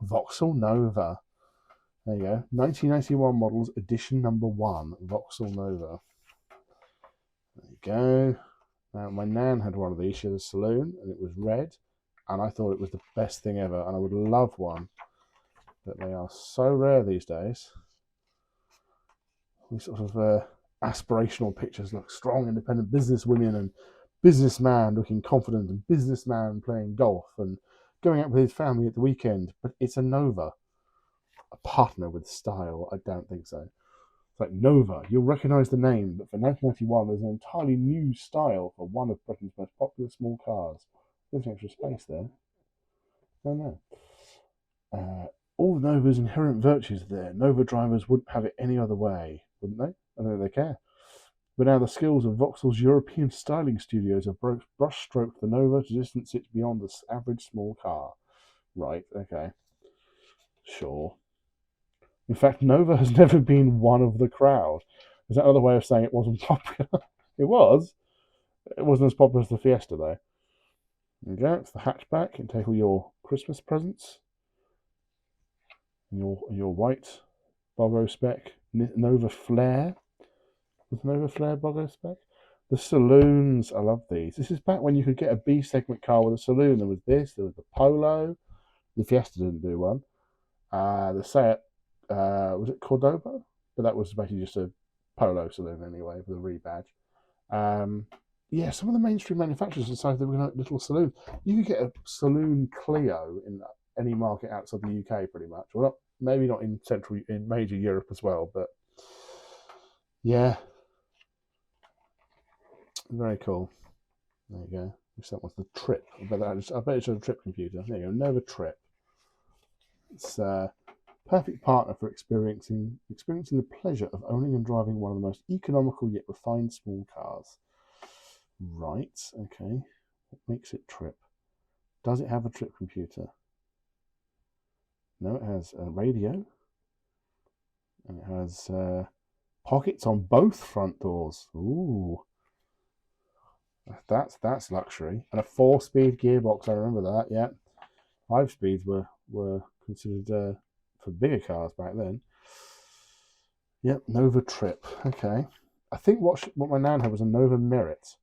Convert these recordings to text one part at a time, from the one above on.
Vauxhall Nova. There you go. 1981 models, edition number 1, Vauxhall Nova. There you go. Now, my nan had one of these. She had a saloon, and it was red, and I thought it was the best thing ever, and I would love one. But they are so rare these days. These sort of aspirational pictures look strong, independent businesswomen and businessman looking confident and businessman playing golf and going out with his family at the weekend. But it's a Nova. A partner with style? I don't think so. It's like Nova. You'll recognise the name, but for 1991, there's an entirely new style for one of Britain's most popular small cars. There's extra space there. Oh no. All Nova's inherent virtues are there. Nova drivers wouldn't have it any other way, wouldn't they? I don't think they care. But now the skills of Vauxhall's European styling studios have brush-stroked the Nova to distance it beyond the average small car. Right, okay. Sure. In fact, Nova has never been one of the crowd. Is that another way of saying it wasn't popular? It was. It wasn't as popular as the Fiesta, though. There you go. It's the hatchback. You can take all your Christmas presents. Your white Bogo spec Nova Flair. Was Nova Flair Bogo spec? The saloons. I love these. This is back when you could get a B segment car with a saloon. There was this. There was the Polo. The Fiesta didn't do one. The Seat. Was it Cordoba? But that was basically just a Polo saloon anyway, with a rebadge. Yeah, some of the mainstream manufacturers decided they were going to have little saloons. You could get a saloon Clio in any market outside the UK, pretty much. Well, maybe not in major Europe as well, but yeah, very cool. There you go. That was the Trip. I bet it's a Trip computer. There you go. Nova Trip. It's perfect partner for experiencing the pleasure of owning and driving one of the most economical yet refined small cars. Right, okay. What makes it Trip? Does it have a Trip computer? No, it has a radio. And it has pockets on both front doors. Ooh. That's luxury. And a 4-speed gearbox, I remember that, yeah. 5 speeds were considered for bigger cars back then. Yep, Nova Trip. Okay. I think what my nan had was a Nova Merit.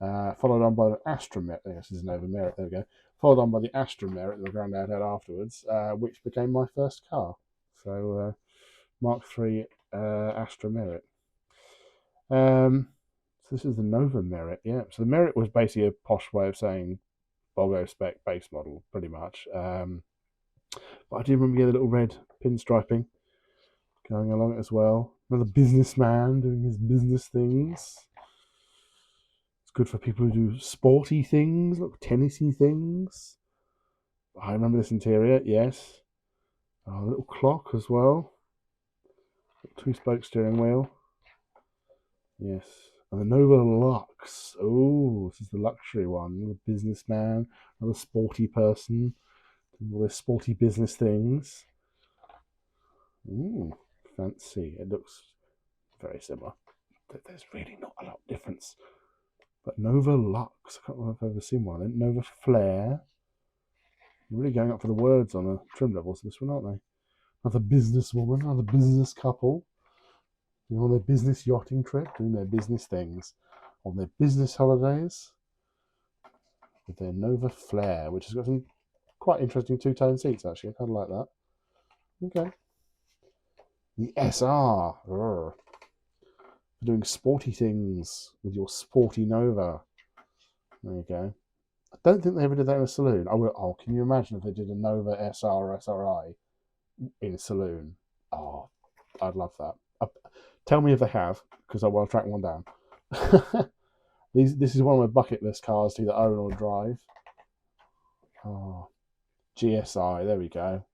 Followed on by the Astra Merit. I guess this is Nova Merit, there we go. Followed on by the Astra Merit that my granddad had afterwards, which became my first car. So, Mark III Astra Merit. So this is the Nova Merit, yeah. So the Merit was basically a posh way of saying Bogo spec base model, pretty much. But I do remember getting a little red pinstriping going along it as well. Another businessman doing his business things. It's good for people who do sporty things, look, tennisy things. I remember this interior, yes. A little clock as well. 2-spoke steering wheel. Yes. And the Nova Luxe. Oh, this is the luxury one. Another businessman, another sporty person. All their sporty business things. Ooh, fancy. It looks very similar. There's really not a lot of difference. But Nova Luxe, I can't remember if I've ever seen one. Then Nova Flair. You're really going up for the words on the trim levels of this one, aren't they? Another businesswoman, another business couple. On their business yachting trip, doing their business things. On their business holidays. With their Nova Flair, which has got some quite interesting two-tone seats, actually. I kind of like that. Okay. The SR. For doing sporty things with your sporty Nova. There you go. I don't think they ever did that in a saloon. Oh, can you imagine if they did a Nova SR or SRI in a saloon? Oh, I'd love that. Tell me if they have, because I want to track one down. This is one of my bucket list cars to either own or drive. Oh, GSi, there we go.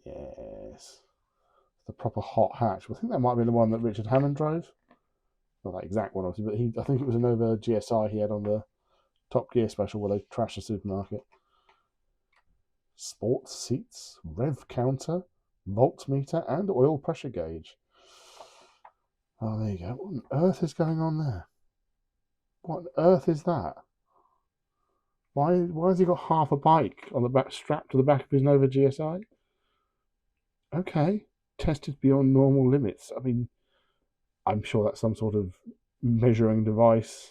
Yes. The proper hot hatch. I think that might be the one that Richard Hammond drove. Not that exact one, obviously, but I think it was a Nova GSi he had on the Top Gear special where they trashed the supermarket. Sports seats, rev counter, voltmeter, and oil pressure gauge. Oh, there you go. What on earth is going on there? What on earth is that? Why has he got half a bike on the back, strapped to the back of his Nova GSi? Okay, tested beyond normal limits. I mean, I'm sure that's some sort of measuring device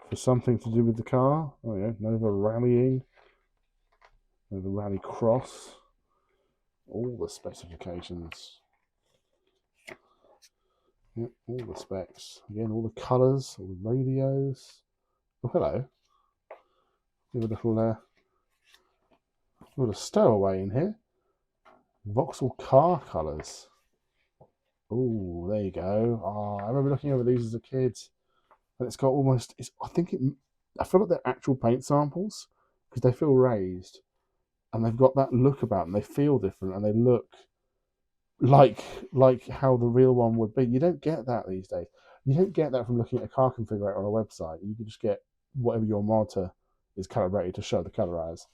for something to do with the car. Oh yeah, Nova rallying, Nova Rally Cross, all the specifications. Yep, all the specs. Again, all the colours, all the radios. Oh, hello. We have a little stowaway in here. Vauxhall car colours. Oh, there you go. Oh, I remember looking over these as a kid. And it's got almost, I feel like they're actual paint samples because they feel raised. And they've got that look about them. They feel different and they look like how the real one would be. You don't get that these days. You don't get that from looking at a car configurator on a website. You can just get whatever your monitor is calibrated to show the color as.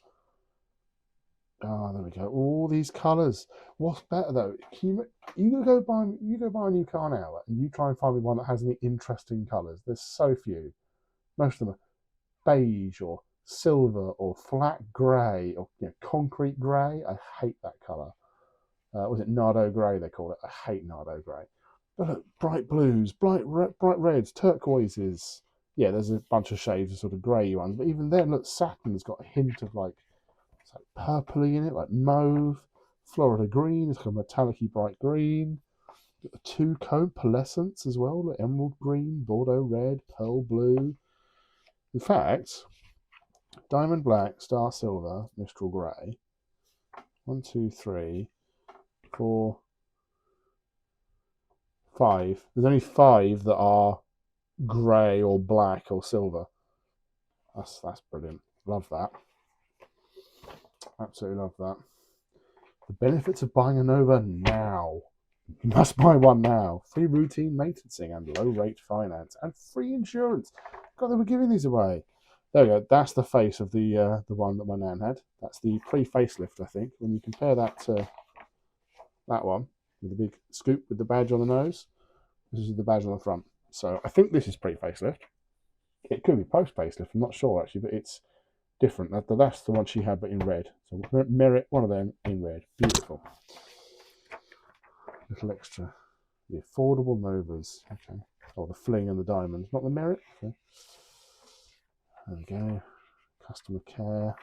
Oh, there we go. All these colours. What's better though? You go buy a new car now, and you try and find me one that has any interesting colours. There's so few. Most of them are beige or silver or flat grey or concrete grey. I hate that colour. Was it Nardo grey they call it? I hate Nardo grey. But look, bright blues, bright reds, turquoises. Yeah, there's a bunch of shades of sort of grey ones, but even then, look, Saturn's got a hint of like purpley in it, like mauve. Florida green, it's got a metallic-y bright green. Got the two-tone pearlescence as well, like emerald green, Bordeaux red, pearl blue. In fact, diamond black, star silver, mistral grey. 1, 2, 3, 4, 5. There's only 5 that are grey or black or silver. That's brilliant. Love that. Absolutely love that. The benefits of buying a Nova now. You must buy one now. Free routine maintenancing and low rate finance and free insurance. God, they were giving these away. There we go. That's the face of the one that my nan had. That's the pre-facelift, I think. When you compare that to that one with the big scoop with the badge on the nose, this is the badge on the front. So I think this is pre-facelift. It could be post-facelift. I'm not sure actually, but it's different. That's the one she had, but in red. So Merit, one of them in red. Beautiful. Little extra. The affordable Novas. Okay. Oh, the fling and the diamonds, not the Merit. Okay. There we go. Customer care.